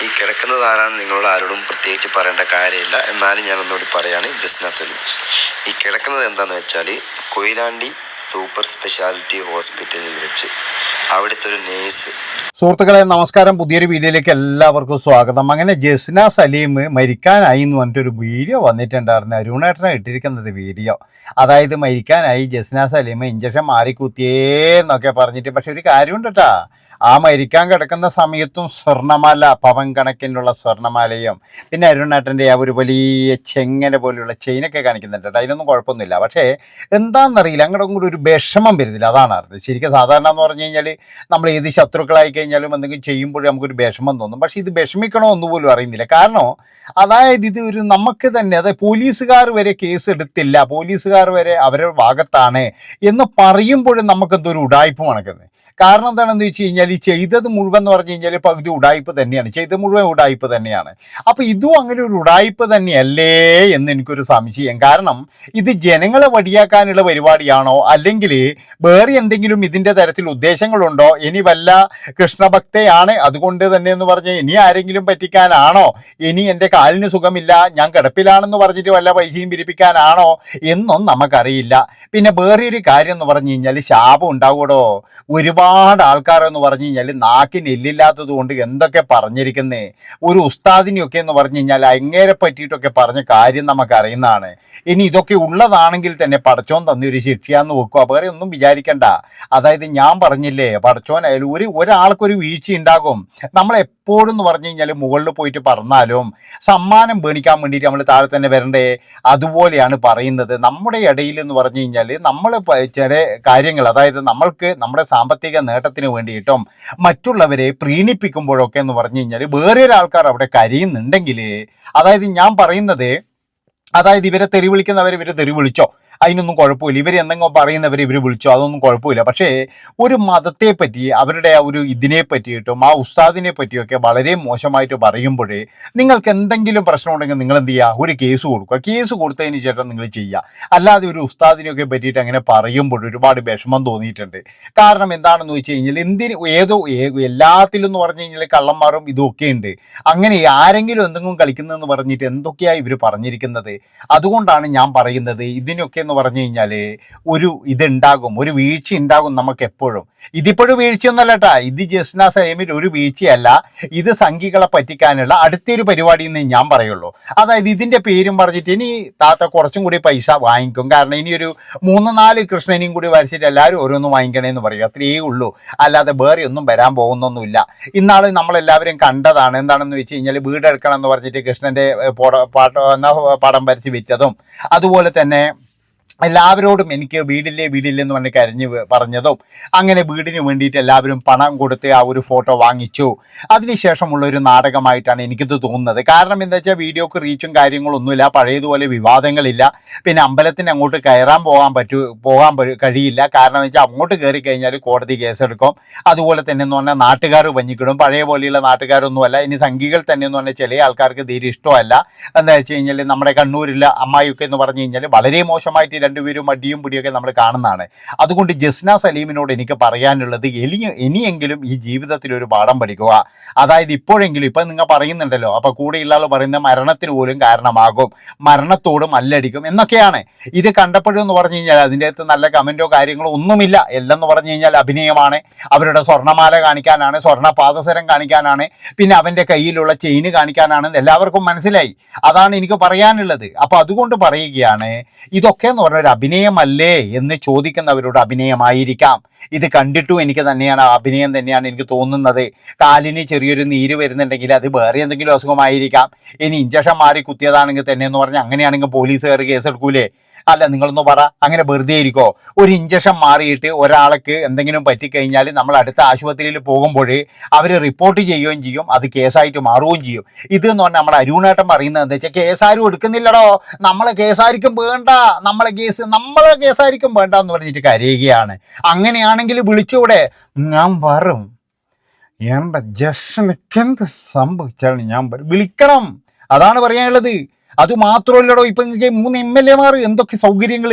ഈ കിടക്കുന്നത് ആരാണെന്ന് നിങ്ങളോട് ആരോടും പ്രത്യേകിച്ച് പറയേണ്ട കാര്യമില്ല. എന്നാലും ഞാനൊന്നുകൂടി പറയുകയാണ്. ജസ്ന സലീം. ഈ കിടക്കുന്നത് എന്താണെന്ന് വെച്ചാൽ കൊയിലാണ്ടി സൂപ്പർ സ്പെഷ്യാലിറ്റി ഹോസ്പിറ്റലിൽ വെച്ച് അവിടുത്തെ ഒരു നേഴ്സ്. സുഹൃത്തുക്കളെ നമസ്കാരം, പുതിയൊരു വീഡിയോയിലേക്ക് എല്ലാവർക്കും സ്വാഗതം. അങ്ങനെ ജസ്ന സലീം മരിക്കാനായി എന്ന് പറഞ്ഞിട്ടൊരു വീഡിയോ വന്നിട്ടുണ്ടായിരുന്നു. അരുണേട്ടനെ ഇട്ടിരിക്കുന്നത് വീഡിയോ. അതായത് മരിക്കാനായി ജസ്ന സലീം ഇഞ്ചക്ഷൻ മാറിക്കുത്തിയേന്നൊക്കെ പറഞ്ഞിട്ട്. പക്ഷെ ഒരു കാര്യമുണ്ട് കേട്ടാ, ആ മരിക്കാൻ കിടക്കുന്ന സമയത്തും സ്വർണ്ണമാല, പവൻ കണക്കിനുള്ള സ്വർണ്ണമാലയും പിന്നെ അരുണേട്ടൻ്റെ ആ ഒരു വലിയ ചെങ്ങല പോലെയുള്ള ചെയിനൊക്കെ കാണിക്കുന്നുണ്ട് കേട്ടോ. അതിനൊന്നും കുഴപ്പമൊന്നുമില്ല. പക്ഷേ എന്താണെന്നറിയില്ല, അങ്ങോട്ടും കൂടി ഒരു വിഷമം വരുന്നില്ല. അതാണ് അർത്ഥം. ശരിക്കും സാധാരണ എന്ന് പറഞ്ഞു കഴിഞ്ഞാൽ നമ്മൾ ഏത് ശത്രുക്കളായി കഴിഞ്ഞാലും എന്തെങ്കിലും ചെയ്യുമ്പോഴും നമുക്കൊരു വിഷമം തോന്നും. പക്ഷേ ഇത് വിഷമിക്കണോ ഒന്നുപോലും അറിയുന്നില്ല. കാരണം അതായത് ഇത് ഒരു നമുക്ക് തന്നെ, അതായത് പോലീസുകാർ വരെ കേസ് എടുത്തില്ല, പോലീസുകാർ വരെ അവരുടെ ഭാഗത്താണ് എന്ന് പറയുമ്പോഴും നമുക്കെന്തൊരു ഉടായ്പ മണക്കുന്നത്. കാരണം എന്താണെന്ന് വെച്ച് കഴിഞ്ഞാൽ ഈ ചെയ്തത് മുഴുവൻ എന്ന് പറഞ്ഞു കഴിഞ്ഞാൽ പകുതി ഉടായ്പ തന്നെയാണ്, ചെയ്തത് മുഴുവൻ ഉടായ്പ തന്നെയാണ്. അപ്പോൾ ഇതും അങ്ങനെ ഒരു ഉടായ്പ തന്നെയല്ലേ എന്ന് എനിക്കൊരു സംശയം. കാരണം ഇത് ജനങ്ങളെ വടിയാക്കാനുള്ള പരിപാടിയാണോ, അല്ലെങ്കിൽ വേറെ എന്തെങ്കിലും ഇതിൻ്റെ തരത്തിൽ ഉദ്ദേശങ്ങളുണ്ടോ? ഇനി വല്ല കൃഷ്ണഭക്തയാണ് അതുകൊണ്ട് തന്നെ എന്ന് പറഞ്ഞ് ഇനി ആരെങ്കിലും പറ്റിക്കാനാണോ? ഇനി എൻ്റെ കാലിന് സുഖമില്ല, ഞാൻ കിടപ്പിലാണെന്ന് പറഞ്ഞിട്ട് വല്ല പൈസയും പിരിപ്പിക്കാനാണോ എന്നും നമുക്കറിയില്ല. പിന്നെ വേറെ ഒരു കാര്യം എന്ന് പറഞ്ഞു കഴിഞ്ഞാൽ ശാപം ഉണ്ടാകൂടോ. ഒരുപാട് ആൾക്കാരെന്ന് പറഞ്ഞു കഴിഞ്ഞാൽ നാക്കിന് എല്ലില്ലാത്തത് കൊണ്ട് എന്തൊക്കെ പറഞ്ഞിരിക്കുന്നേ. ഒരു ഉസ്താദിനെയൊക്കെ എന്ന് പറഞ്ഞു കഴിഞ്ഞാൽ അങ്ങേരെ പറ്റിയിട്ടൊക്കെ പറഞ്ഞ കാര്യം നമുക്കറിയുന്നതാണ്. ഇനി ഇതൊക്കെ ഉള്ളതാണെങ്കിൽ തന്നെ പടച്ചോൻ തന്നൊരു ശിക്ഷയാന്ന് വെക്കുക, വേറെ ഒന്നും വിചാരിക്കണ്ട. അതായത് ഞാൻ പറഞ്ഞില്ലേ, പടച്ചോനായാലും ഒരാൾക്കൊരു വീഴ്ച ഉണ്ടാകും. നമ്മളെപ്പോഴും എന്ന് പറഞ്ഞു കഴിഞ്ഞാൽ മുകളിൽ പോയിട്ട് പറഞ്ഞാലും സമ്മാനം മേടിക്കാൻ വേണ്ടിയിട്ട് നമ്മൾ താഴെ തന്നെ വരണ്ടേ. അതുപോലെയാണ് പറയുന്നത്. നമ്മുടെ ഇടയിൽ എന്ന് പറഞ്ഞു കഴിഞ്ഞാൽ നമ്മൾ ചില കാര്യങ്ങൾ, അതായത് നമ്മൾക്ക് നമ്മുടെ സാമ്പത്തിക നേട്ടത്തിന് വേണ്ടിയിട്ടും മറ്റുള്ളവരെ പ്രീണിപ്പിക്കുമ്പോഴൊക്കെ എന്ന് പറഞ്ഞു കഴിഞ്ഞാൽ വേറെ ഒരാൾക്കാർ അവിടെ കരയുന്നുണ്ടെങ്കിൽ, അതായത് ഞാൻ പറയുന്നത്, അതായത് ഇവരെ തെറി വിളിക്കുന്നവരെ ഇവർ തെറി വിളിച്ചോ, അതിനൊന്നും കുഴപ്പമില്ല. ഇവർ എന്തെങ്കിലും പറയുന്നവരെ ഇവർ വിളിച്ചോ, അതൊന്നും കുഴപ്പമില്ല. പക്ഷേ ഒരു മതത്തെ പറ്റി, അവരുടെ ആ ഒരു ഇതിനെ പറ്റിയിട്ടും ആ ഉസ്താദിനെ പറ്റിയൊക്കെ വളരെ മോശമായിട്ട് പറയുമ്പോഴേ നിങ്ങൾക്ക് എന്തെങ്കിലും പ്രശ്നമുണ്ടെങ്കിൽ നിങ്ങൾ എന്ത് ചെയ്യുക, ഒരു കേസ് കൊടുക്കുക. കേസ് കൊടുത്തതിന് ശേഷം നിങ്ങൾ ചെയ്യുക. അല്ലാതെ ഒരു ഉസ്താദിനെയൊക്കെ പറ്റിയിട്ട് അങ്ങനെ പറയുമ്പോൾ ഒരുപാട് വിഷമം തോന്നിയിട്ടുണ്ട്. കാരണം എന്താണെന്ന് വെച്ച് കഴിഞ്ഞാൽ എല്ലാത്തിലും എന്ന് പറഞ്ഞു കഴിഞ്ഞാൽ കള്ളന്മാരും ഇതൊക്കെ ഉണ്ട്. അങ്ങനെ ആരെങ്കിലും എന്തെങ്കിലും കളിക്കുന്നതെന്ന് പറഞ്ഞിട്ട് എന്തൊക്കെയാണ് ഇവർ പറഞ്ഞിരിക്കുന്നത്. അതുകൊണ്ടാണ് ഞാൻ പറയുന്നത്, ഇതിനൊക്കെ എന്ന് പറഞ്ഞു കഴിഞ്ഞാൽ ഒരു ഇതുണ്ടാകും, ഒരു വീഴ്ച ഉണ്ടാകും നമുക്ക് എപ്പോഴും. ഇതിപ്പോഴും വീഴ്ചയൊന്നുമല്ല കേട്ടാ, ഇത് ജസ്ന സലീമിൽ ഒരു വീഴ്ചയല്ല. ഇത് സംഘികളെ പറ്റിക്കാനുള്ള അടുത്തൊരു പരിപാടി എന്ന് ഞാൻ പറയുള്ളൂ. അതായത് ഇതിൻ്റെ പേരും പറഞ്ഞിട്ട് ഇനി താത്ത കുറച്ചും കൂടി പൈസ വാങ്ങിക്കും. കാരണം ഇനിയൊരു 3-4 കൃഷ്ണനെയും കൂടി വരച്ചിട്ട് എല്ലാവരും ഓരോന്നും വാങ്ങിക്കണേന്ന് പറയും, അത്രയേ ഉള്ളൂ. അല്ലാതെ വേറെ ഒന്നും വരാൻ പോകുന്നൊന്നുമില്ല. ഇന്നാൾ നമ്മളെല്ലാവരും കണ്ടതാണ്. എന്താണെന്ന് വെച്ച് കഴിഞ്ഞാൽ വീടെടുക്കണം എന്ന് പറഞ്ഞിട്ട് കൃഷ്ണൻ്റെ പടം വരച്ച് വിറ്റതും, അതുപോലെ തന്നെ എല്ലാവരോടും എനിക്ക് വീടില്ലേ എന്ന് പറഞ്ഞ് കരഞ്ഞ് പറഞ്ഞതും, അങ്ങനെ വീടിന് വേണ്ടിയിട്ട് എല്ലാവരും പണം കൊടുത്ത് ആ ഒരു ഫോട്ടോ വാങ്ങിച്ചു. അതിനുശേഷമുള്ളൊരു നാടകമായിട്ടാണ് എനിക്കിത് തോന്നുന്നത്. കാരണം എന്താ വെച്ചാൽ വീഡിയോക്ക് റീച്ചും കാര്യങ്ങളൊന്നുമില്ല, പഴയതുപോലെ വിവാദങ്ങളില്ല. പിന്നെ അമ്പലത്തിന് അങ്ങോട്ട് പോകാൻ കഴിയില്ല. കാരണം വെച്ചാൽ അങ്ങോട്ട് കയറി കഴിഞ്ഞാൽ കോടതി കേസെടുക്കും. അതുപോലെ തന്നെ എന്ന് പറഞ്ഞാൽ നാട്ടുകാർ വഞ്ഞിക്കിടും. പഴയ പോലെയുള്ള നാട്ടുകാരൊന്നുമല്ല. ഇനി സംഘികൾ തന്നെ എന്ന് പറഞ്ഞാൽ ചില ആൾക്കാർക്ക് തീരെ ഇഷ്ടമല്ല. എന്താ വെച്ച് കഴിഞ്ഞാൽ നമ്മുടെ കണ്ണൂരിലെ അമ്മായിയൊക്കെ എന്ന് പറഞ്ഞു കഴിഞ്ഞാൽ വളരെ മോശമായിട്ട് രണ്ടുപേരും അടിയും പിടിയൊക്കെ നമ്മൾ കാണുന്നതാണ്. അതുകൊണ്ട് ജസ്ന സലീമിനോട് എനിക്ക് പറയാനുള്ളത്, ഇനിയെങ്കിലും ഈ ജീവിതത്തിൽ ഒരു പാഠം പഠിക്കുക. അതായത് ഇപ്പോഴെങ്കിലും, ഇപ്പം നിങ്ങൾ പറയുന്നുണ്ടല്ലോ, അപ്പോൾ കൂടെയുള്ള ആൾ പറയുന്ന മരണത്തിന് പോലും കാരണമാകും, മരണത്തോടും മല്ലടിക്കും എന്നൊക്കെയാണ്. ഇത് കണ്ടപ്പോഴെന്ന് പറഞ്ഞു കഴിഞ്ഞാൽ അതിൻ്റെ അകത്ത് നല്ല കമൻറ്റോ കാര്യങ്ങളോ ഒന്നുമില്ല. എല്ലാം പറഞ്ഞു കഴിഞ്ഞാൽ അഭിനയമാണ്. അവരുടെ സ്വർണ്ണമാല കാണിക്കാനാണ്, സ്വർണ്ണ പാദസരം കാണിക്കാനാണ്, പിന്നെ അവൻ്റെ കയ്യിലുള്ള ചെയിന് കാണിക്കാനാണ്. എല്ലാവർക്കും മനസ്സിലായി. അതാണ് എനിക്ക് പറയാനുള്ളത്. അപ്പോൾ അതുകൊണ്ട് പറയുകയാണ്, ഇതൊക്കെ എന്ന് പറഞ്ഞ ഒരു അഭിനയമല്ലേ എന്ന് ചോദിക്കുന്നവരോട് അഭിനയമായിരിക്കാം. ഇത് കണ്ടിട്ടും എനിക്ക് തന്നെയാണ് അഭിനയം തന്നെയാണ് എനിക്ക് തോന്നുന്നത്. കാലിന് ചെറിയൊരു നീര് വരുന്നുണ്ടെങ്കിൽ അത് വേറെ എന്തെങ്കിലും അസുഖമായിരിക്കാം. ഇനി ഇഞ്ചക്ഷൻ മാറി കുത്തിയതാണെങ്കിൽ തന്നെ എന്ന് പറഞ്ഞാൽ അങ്ങനെയാണെങ്കിൽ പോലീസുകാർ കേസെടുക്കൂലേ? അല്ല, നിങ്ങളൊന്ന് പറ, അങ്ങനെ വെറുതെ ഇരിക്കോ? ഒരു ഇഞ്ചക്ഷൻ മാറിയിട്ട് ഒരാൾക്ക് എന്തെങ്കിലും പറ്റിക്കഴിഞ്ഞാൽ നമ്മൾ അടുത്ത ആശുപത്രിയിൽ പോകുമ്പോൾ അവർ റിപ്പോർട്ട് ചെയ്യുകയും ചെയ്യും, അത് കേസായിട്ട് മാറുകയും ചെയ്യും. ഇതെന്ന് പറഞ്ഞാൽ നമ്മുടെ അരുണേട്ടൻ പറയുന്നത് എന്താ വെച്ചാൽ, കേസാരും എടുക്കുന്നില്ലടോ, നമ്മളെ കേസായിരിക്കും വേണ്ട, നമ്മളെ കേസായിരിക്കും വേണ്ട എന്ന് പറഞ്ഞിട്ട് കരയുകയാണ്. അങ്ങനെയാണെങ്കിൽ വിളിച്ചൂടെ? ഞാൻ വരും. എൻ്റെ ജസ്റ്റിനൊക്കെ എന്ത് സംഭവിച്ചാലും ഞാൻ വിളിക്കണം. അതാണ് പറയാനുള്ളത്. അതുമാത്രമല്ലടോ, ഇപ്പം നിങ്ങൾക്ക് 3 MLA എന്തൊക്കെ സൗകര്യങ്ങൾ.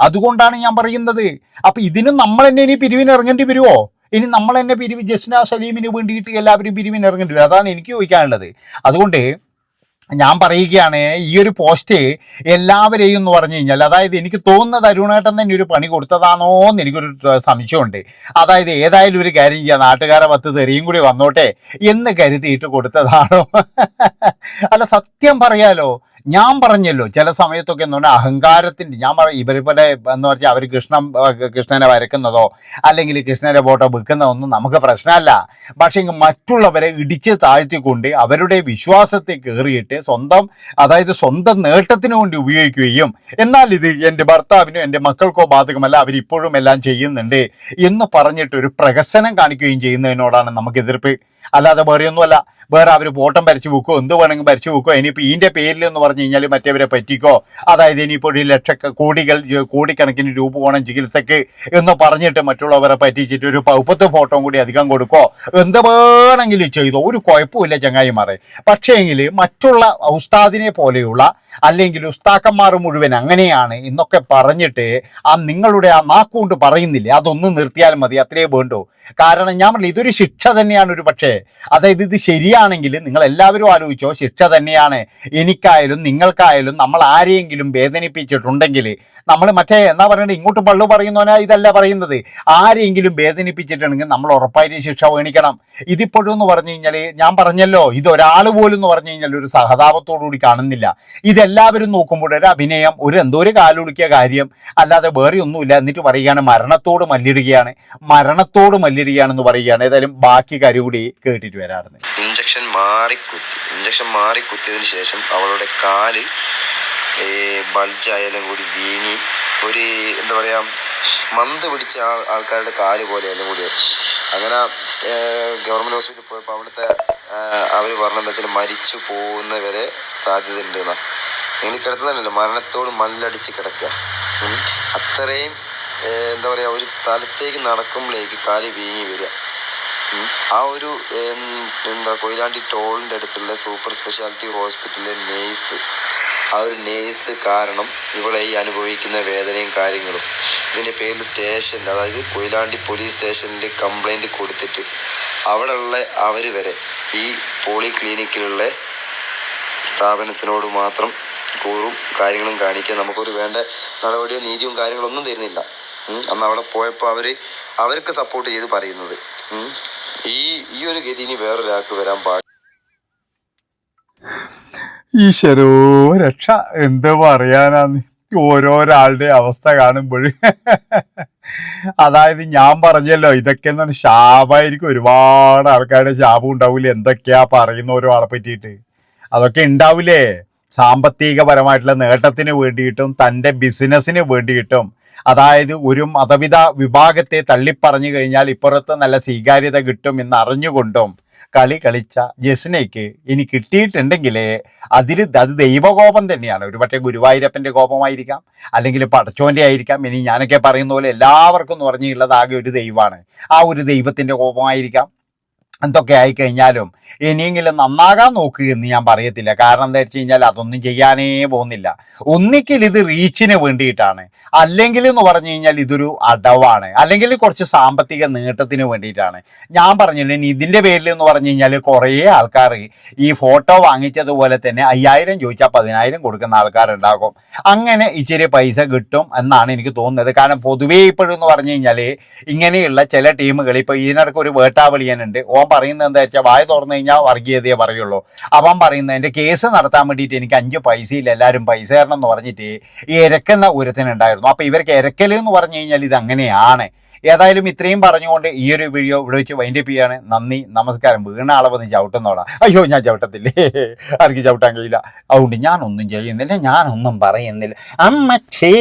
അതുകൊണ്ടാണ് ഞാൻ പറയുന്നത്. അപ്പം ഇതിനും നമ്മൾ തന്നെ ഇനി പിരിവിന് ഇറങ്ങേണ്ടി വരുമോ? ഇനി നമ്മൾ തന്നെ ജസ്ന സലീമിന് വേണ്ടിയിട്ട് എല്ലാവരും പിരിവിന് ഇറങ്ങേണ്ടി വരും. അതാണ് എനിക്ക് ചോദിക്കാനുള്ളത്. അതുകൊണ്ട് ഞാൻ പറയുകയാണ്, ഈ ഒരു പോസ്റ്റ് എല്ലാവരെയും എന്ന് പറഞ്ഞു കഴിഞ്ഞാൽ, അതായത് എനിക്ക് തോന്നുന്നത് അരുണേട്ടൻ തന്നെ ഒരു പണി കൊടുത്തതാണോ എന്ന് എനിക്കൊരു സംശയമുണ്ട്. അതായത് ഏതായാലും ഒരു കാര്യം ചെയ്യാം, നാട്ടുകാരെ 10 തെറിയും കൂടി വന്നോട്ടെ എന്ന് കരുതിയിട്ട് കൊടുത്തതാണോ? അല്ല, സത്യം പറയാലോ, ഞാൻ പറഞ്ഞല്ലോ ചില സമയത്തൊക്കെ എന്ന് പറഞ്ഞാൽ അഹങ്കാരത്തിൻ്റെ, ഞാൻ ഇവരെ പോലെ എന്ന് പറഞ്ഞാൽ അവർ കൃഷ്ണനെ വരക്കുന്നതോ അല്ലെങ്കിൽ കൃഷ്ണൻ്റെ ഫോട്ടോ വെക്കുന്നതൊന്നും നമുക്ക് പ്രശ്നമല്ല. പക്ഷേ മറ്റുള്ളവരെ ഇടിച്ച് താഴ്ത്തിക്കൊണ്ട് അവരുടെ വിശ്വാസത്തെ കയറിയിട്ട് അതായത് സ്വന്തം നേട്ടത്തിന് വേണ്ടി ഉപയോഗിക്കുകയും, എന്നാൽ ഇത് എൻ്റെ ഭർത്താവിനോ എൻ്റെ മക്കൾക്കോ ബാധകമല്ല, അവരിപ്പോഴും എല്ലാം ചെയ്യുന്നുണ്ട് എന്ന് പറഞ്ഞിട്ട് ഒരു പ്രഹസനം കാണിക്കുകയും ചെയ്യുന്നതിനോടാണ് നമുക്ക് എതിർപ്പ്. അല്ലാതെ വേറെയൊന്നുമല്ല. വേറെ അവർ ഫോട്ടം വരച്ചു വെക്കോ, എന്ത് വേണമെങ്കിൽ വരച്ചു വെക്കോ. ഇനിയിപ്പോൾ ഇതിൻ്റെ പേരിൽ എന്ന് പറഞ്ഞു കഴിഞ്ഞാൽ മറ്റവരെ പറ്റിക്കോ, അതായത് ഇനിയിപ്പോൾ ഒരു കോടിക്കണക്കിന് രൂപ വേണം ചികിത്സക്ക് എന്ന് പറഞ്ഞിട്ട് മറ്റുള്ളവരെ പറ്റിച്ചിട്ട് ഒരു 10 ഫോട്ടോ കൂടി അധികം കൊടുക്കോ, എന്ത് വേണമെങ്കിലും ചെയ്തോ, ഒരു കുഴപ്പമില്ല ചങ്ങായിമാരെ. പക്ഷേങ്കിൽ മറ്റുള്ള ഉസ്താദിനെ പോലെയുള്ള അല്ലെങ്കിൽ ഉസ്താക്കന്മാർ മുഴുവൻ അങ്ങനെയാണ് എന്നൊക്കെ പറഞ്ഞിട്ട് നിങ്ങളുടെ നാക്കുകൊണ്ട് പറയുന്നില്ലേ, അതൊന്നും നിർത്തിയാൽ മതി, അത്രേ വേണ്ടൂ. കാരണം ഞാൻ പറഞ്ഞു, ഇതൊരു ശിക്ഷ തന്നെയാണ് ഒരു പക്ഷേ. അതായത് ഇത് ശരിയാണെങ്കിൽ നിങ്ങൾ എല്ലാവരും ആലോചിച്ചോ, ശിക്ഷ തന്നെയാണ്. എനിക്കായാലും നിങ്ങൾക്കായാലും നമ്മൾ ആരെയെങ്കിലും വേദനിപ്പിച്ചിട്ടുണ്ടെങ്കിൽ, നമ്മൾ മറ്റേ എന്താ പറയണ്ടത്, ഇങ്ങോട്ട് പള്ളു പറയുന്നവനാ ഇതല്ല പറയുന്നത്, ആരെയെങ്കിലും വേദനിപ്പിച്ചിട്ടുണ്ടെങ്കിൽ നമ്മൾ ഉറപ്പായിട്ട് ശിക്ഷ മേടിക്കണം. ഇതിപ്പോഴും എന്ന് പറഞ്ഞു കഴിഞ്ഞാൽ, ഞാൻ പറഞ്ഞല്ലോ, ഇതൊരാൾ പോലും എന്ന് പറഞ്ഞു കഴിഞ്ഞാൽ ഒരു സഹതാപത്തോടുകൂടി കാണുന്നില്ല. ഇതെല്ലാവരും നോക്കുമ്പോൾ ഒരു അഭിനയം, എന്തോ ഒരു കാലൊടുക്കിയ കാര്യം, അല്ലാതെ വേറെ ഒന്നുമില്ല. എന്നിട്ട് പറയുകയാണ് മരണത്തോട് മല്ലിടുകയാണെന്ന് പറയുകയാണ്. ഏതായാലും ബാക്കി കാര്യം കൂടി കേട്ടിട്ട് വരാറുണ്ട്. ഇഞ്ചക്ഷൻ മാറിക്കുത്തിയതിന് ശേഷം അവളുടെ കാല് ബൾജായാലും കൂടി വീങ്ങി, ഒരു എന്താ പറയുക, മന്ത് പിടിച്ച ആൾക്കാരുടെ കാല് പോലെയെല്ലാം കൂടി. അങ്ങനെ ഗവൺമെൻറ് ഹോസ്പിറ്റലിൽ പോയപ്പോൾ അവിടുത്തെ അവർ പറഞ്ഞെന്താ വെച്ചാൽ മരിച്ചു പോകുന്നവരെ സാധ്യത ഉണ്ട് എന്നാ. നിങ്ങൾ കിടത്തുന്നതല്ലോ, മരണത്തോട് മല്ലടിച്ച് കിടക്കുക. അത്രയും എന്താ പറയുക, ഒരു സ്ഥലത്തേക്ക് നടക്കുമ്പോഴേക്ക് കാല് വീങ്ങി വരിക. ആ ഒരു കൊയിലാണ്ടി ടോളിൻ്റെ അടുത്തുള്ള സൂപ്പർ സ്പെഷ്യാലിറ്റി ഹോസ്പിറ്റലിലെ ആ ഒരു നേഴ്സ് കാരണം ഇവിടെ ഈ അനുഭവിക്കുന്ന വേദനയും കാര്യങ്ങളും, ഇതിൻ്റെ പേരിൽ സ്റ്റേഷനിൽ, അതായത് കൊയിലാണ്ടി പോലീസ് സ്റ്റേഷനിൽ കംപ്ലൈൻറ്റ് കൊടുത്തിട്ട് അവിടെയുള്ള അവർ വരെ ഈ പോളി ക്ലിനിക്കിലുള്ള സ്ഥാപനത്തിനോട് മാത്രം കൂറും കാര്യങ്ങളും കാണിക്കാൻ നമുക്കൊരു വേണ്ട നടപടിയോ നീതിയും കാര്യങ്ങളൊന്നും തരുന്നില്ല. അന്ന് അവിടെ പോയപ്പോൾ അവർക്ക് സപ്പോർട്ട് ചെയ്ത് പറയുന്നത് ഈ ഒരു ഗതി ഇനി വേറൊരാൾക്ക് വരാൻ പാടില്ല. ഈശ്വരോ രക്ഷ, എന്ത് പറയാനാന്ന് ഓരോരാളുടെ അവസ്ഥ കാണുമ്പോൾ. അതായത് ഞാൻ പറഞ്ഞല്ലോ, ഇതൊക്കെ എന്ന് പറഞ്ഞാൽ ശാപമായിരിക്കും. ഒരുപാട് ആൾക്കാരുടെ ശാപം ഉണ്ടാവില്ലേ, എന്തൊക്കെയാ പറയുന്ന ഓരോ ആളെ പറ്റിയിട്ട്. അതൊക്കെ ഉണ്ടാവില്ലേ, സാമ്പത്തികപരമായിട്ടുള്ള നേട്ടത്തിന് വേണ്ടിയിട്ടും തൻ്റെ ബിസിനസ്സിന് വേണ്ടിയിട്ടും. അതായത് ഒരു വിഭാഗത്തെ തള്ളിപ്പറഞ്ഞു കഴിഞ്ഞാൽ ഇപ്പുറത്ത് നല്ല സ്വീകാര്യത കിട്ടും എന്ന് അറിഞ്ഞുകൊണ്ടും കളിച്ച ജസ്നയ്ക്ക് ഇനി കിട്ടിയിട്ടുണ്ടെങ്കിൽ അത് ദൈവകോപം തന്നെയാണ്. ഒരു പക്ഷേ ഗുരുവായൂരപ്പൻ്റെ കോപമായിരിക്കാം, അല്ലെങ്കിൽ പടച്ചോൻ്റെ ആയിരിക്കാം. ഇനി ഞാനൊക്കെ പറയുന്ന പോലെ എല്ലാവർക്കും എന്ന് പറഞ്ഞുള്ളത് ആകെ ഒരു ദൈവമാണ്. ആ ഒരു ദൈവത്തിൻ്റെ കോപമായിരിക്കാം. എന്തൊക്കെ ആയിക്കഴിഞ്ഞാലും ഇനിയെങ്കിലും നന്നാകാൻ നോക്കുക എന്ന് ഞാൻ പറയത്തില്ല. കാരണം എന്താ വെച്ച് കഴിഞ്ഞാൽ അതൊന്നും ചെയ്യാനേ പോകുന്നില്ല. ഒന്നിക്കൽ ഇത് റീച്ചിന് വേണ്ടിയിട്ടാണ്, അല്ലെങ്കിൽ എന്ന് പറഞ്ഞു കഴിഞ്ഞാൽ ഇതൊരു അടവാണ്, അല്ലെങ്കിൽ കുറച്ച് സാമ്പത്തിക നേട്ടത്തിന് വേണ്ടിയിട്ടാണ്. ഞാൻ പറഞ്ഞില്ല, ഇനി ഇതിൻ്റെ പേരിൽ എന്ന് പറഞ്ഞു കഴിഞ്ഞാൽ കുറേ ആൾക്കാർ ഈ ഫോട്ടോ വാങ്ങിച്ചതുപോലെ തന്നെ 5000 ചോദിച്ചാൽ 10000 കൊടുക്കുന്ന ആൾക്കാരുണ്ടാകും. അങ്ങനെ ഇച്ചിരി പൈസ കിട്ടും എന്നാണ് എനിക്ക് തോന്നുന്നത്. കാരണം പൊതുവേ ഇപ്പോഴെന്ന് പറഞ്ഞു കഴിഞ്ഞാൽ ഇങ്ങനെയുള്ള ചില ടീമുകൾ, ഇപ്പോൾ ഇതിനിടയ്ക്ക് ഒരു വേട്ടാവളിയനുണ്ട്, ഓൻ പറയുന്നത് എന്താ വെച്ചാൽ വായ തുറന്നു കഴിഞ്ഞാൽ വർഗീയതയെ പറയുള്ളൂ. അവൻ പറയുന്നത് എൻ്റെ കേസ് നടത്താൻ വേണ്ടിയിട്ട് എനിക്ക് 5 പൈസയില്ല, എല്ലാവരും പൈസ തരണം എന്ന് പറഞ്ഞിട്ട് ഈ ഇരക്കുന്ന ഒരുത്തനുണ്ടായിരുന്നു. അപ്പോൾ ഇവർക്ക് ഇരക്കൽ എന്ന് പറഞ്ഞു കഴിഞ്ഞാൽ ഇത് അങ്ങനെയാണ്. ഏതായാലും ഇത്രയും പറഞ്ഞുകൊണ്ട് ഈ ഒരു വീഡിയോ ഇവിടെ വെച്ച് വൈൻഡപ്പ് ചെയ്യാണ്. നന്ദി, നമസ്കാരം. വീണ അളവൊന്ന് ചവിട്ടുന്നോടാ. അയ്യോ, ഞാൻ ചവിട്ടത്തില്ലേ, ആർക്ക് ചവിട്ടാൻ കഴിയില്ല. അതുകൊണ്ട് ഞാനൊന്നും ചെയ്യുന്നില്ല, ഞാനൊന്നും പറയുന്നില്ല. അമ്മച്ചേ.